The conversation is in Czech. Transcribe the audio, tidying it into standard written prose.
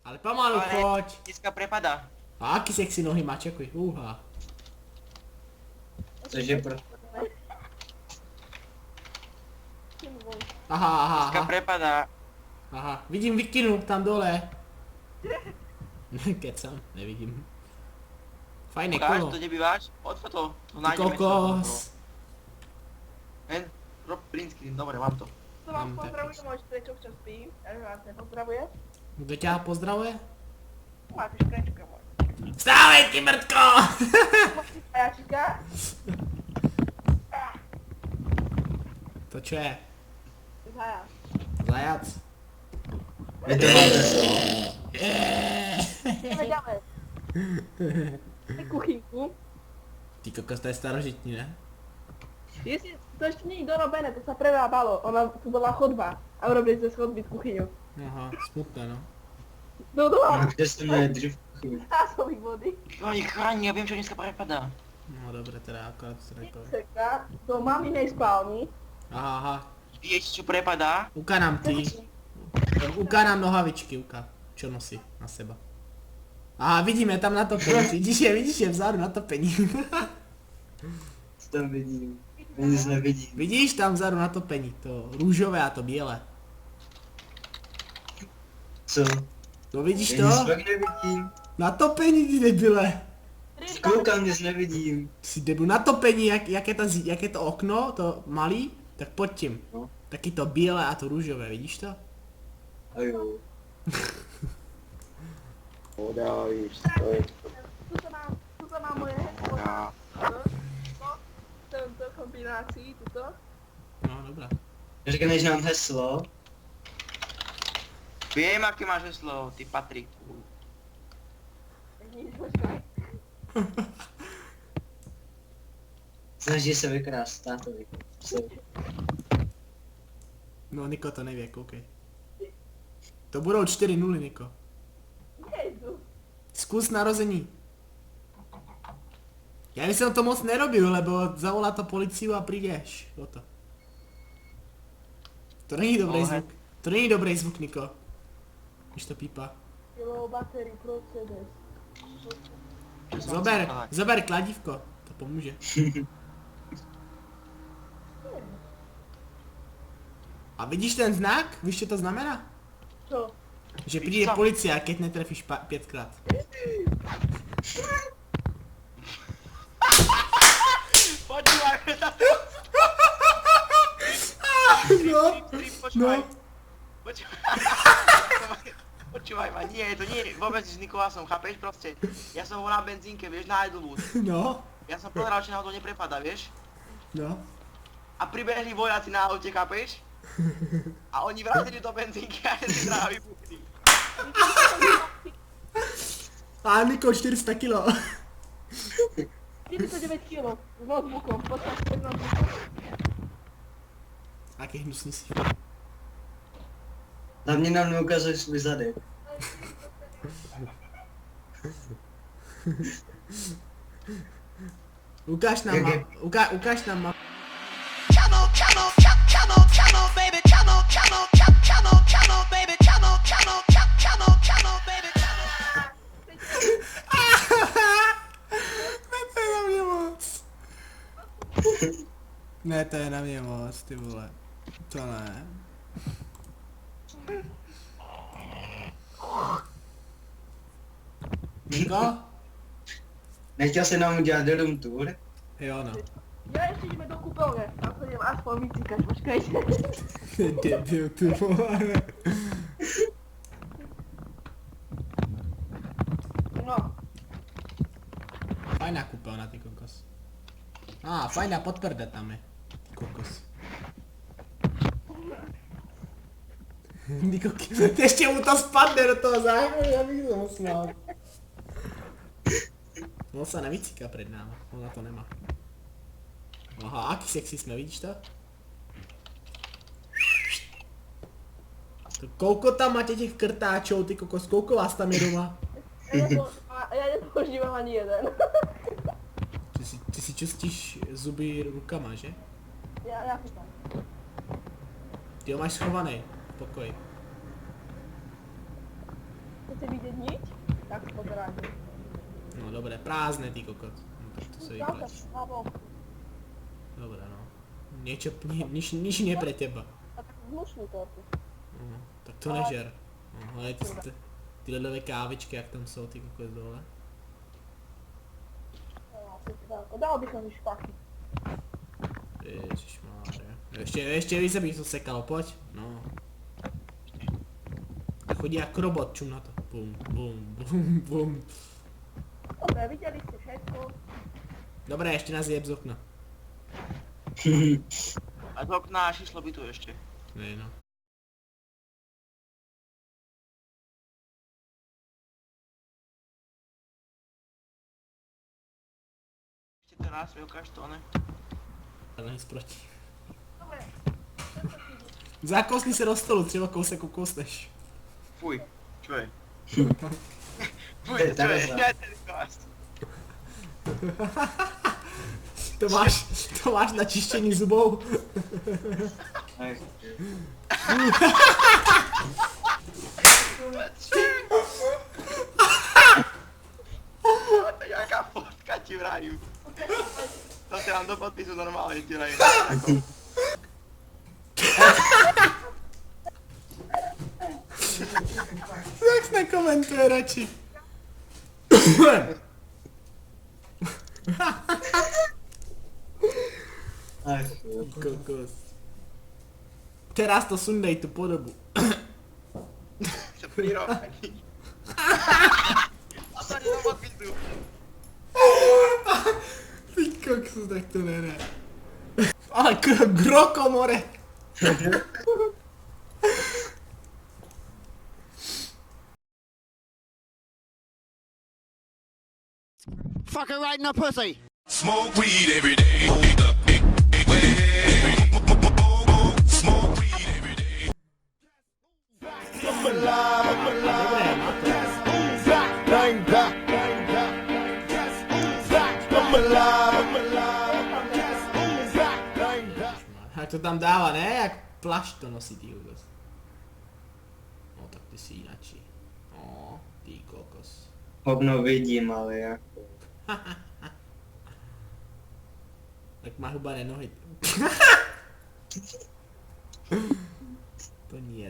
Ale pomalu choď. Dneska prepadá. A aký sexy nohy má, čekuj. Cože pro... Dneska Aha. prepadá. Aha, vidím vikinu tam dole. Kecam, nevidím. Fajné Ukáž, kolo. to kde býváš? Odfot to. To Ty nájdeme. kokos. Len, rob print screen, dobre, mám to. To vás Mám pozdravuji, môj strečok, čo spí. Ja vás nepozdravuje. Kdo ťa pozdravuje? Máte škrečka môj. Vstávej, ty mrtko! Jačíka. To čo je? Zajac. Zajac? Je to máte slovo. Ideme ďalej. Kuchynku. Ty kokos, to je starožitní, ne? Jestli to ešte nie je dorobené, to sa prerábalo. Ona tu bola chodba. A urobili ze chodby kuchyňu. Aha, smutné no. No No, doma. kde ste měli dřív kuchyni? Zásobí vody. No nech chráni, ja viem, čo dneska prepadá. No dobre, teda akorát to nepoviem. Seka do maminej spálni. Aha. Vieš, čo prepadá? Uka nám ty. Uka nám nohavičky, uka. Čo nosí na seba. Aha, vidíme tam na topení. Vidíš je vzadu na topení. Co tam vidím? Nic nevidím. Vidíš tam vzadu na topení, to růžové a to bílé. Co? No vidíš Já nic to? fakt nevidím. Na topení, ty debile. Koukám, nic nevidím. Si debil, na topení, jak je to okno, to malý, tak pod tím. No. Taky to bílé a to růžové, vidíš to? A jo. Podávíš, to je... Tu sa má moje Ja. tento kombinácii, tuto. No, dobrá. Řekneš nám heslo? Viem, aké máš heslo, ty Patrik. Nič, počkaj. Snaží se vykrást tátovi. No, Niko to neví, koukej. To budou 4-0, Niko. Jezu. Zkus narození. Já bych to moc nerobil, lebo zavolá to policiu a přijdeš. O to. To není dobrý Ohe. zvuk. To není dobrý zvuk, Niko. Když to pípa. Kilo baterii pro CDs. Zober kladívko. To pomůže. A vidíš ten znak? Víš, co to znamená? Čo? Že přijde co? policie a keď netrefíš 5krát. Počúvaj! No, Počúvaj. no. Počúvaj ma, nie, to nie, vôbec s Nikolásom, chápeš proste? Ja som bol na benzínke, vieš, na Idlewood. No, Ja som pozeral, či náhodou neprepadá, vieš? no. A pribehli vojaci na aute, chápeš? A oni vrátili do benzínky a si práve vybuchli. A Niko 400 kilo. 49 kg s notebookom, počkaj, s notebookom. Aký hnusný si. Hlavně nám neukazuješ svůj zadek. Ukáž nám Jak je? ukáž nám map. Baby, channel, baby, baby. Ne, to je na mě moc. Ne, to je na mě moc, ty vole. To ne. Niko? Nechtěl jsi nám udělat room tour? Jo no. Ja ešte ideme do kúpeľne, tam sa idem aspoň vycíkať, počkajte. Debil, ty vole. No, Fajná kúpeľna, ty kokos. Fajná podprda tam je. Ty kokos. Niko, ty ještě mu to spadne do toho záchodu, já bych to musel. On se nevycíká před náma, ona to nemá. Aha, aký sexy jsme, vidíš to? To koľko tam máte těch krtáčov, ty kokos, koľko vás tam je doma? ja nepoužívam ani jeden. Ty si čistíš zuby rukama, že? Ja chytám. Ty ho máš schovaný v pokoji. Chcete vidieť niť, tak pozerajte. No dobré, prázdne ty kokot. No, tak to sa vyplač. Dobre no. Niečo, nič nie pre teba. A tak zlušnú tortu. Tak to nežer. Ale ty ledové kávičky, jak tam jsou ty kokos dole. Dal bych si špachy. Ježišmária. Ešte více bych to sekalo, poď. No. Chodí jak robot, čum na to. Bum, bum, bum, bum. Dobre, videli ste všetko. Dobre, ešte nás jeb z okna. A z okna šíšlo by tu ešte. Nej no. Ešte to nás ukáž to, ne? Ale nic proti. Dobre. Zakosni se do stolu, třeba kousek ukosneš. Fuj, čo je? Fuj, To je čo je? Tereza. Ja ten klas. To máš na čištění zubou. Ach, To je jaká fotka ti vraju. To si dám do podpisu normálne ti vraju. Jak nekomentuje radši. ach, jo. Kokos. Teraz to sundej tu podobu. Sa prirovnaní. A to nie do podpisu. Ty kokos, tak to ne. Ale grokomore. Fuck her right in the pussy. Smoke weed every day. Smoke weed every day. Dobré, má to. Jak to tam dává, ne? Jak plašť to nosí ty kokos. No tak ty si jinačí. No, ty kokos. Hovno vidím, ale jako. Tak má hubané nohy. To nie.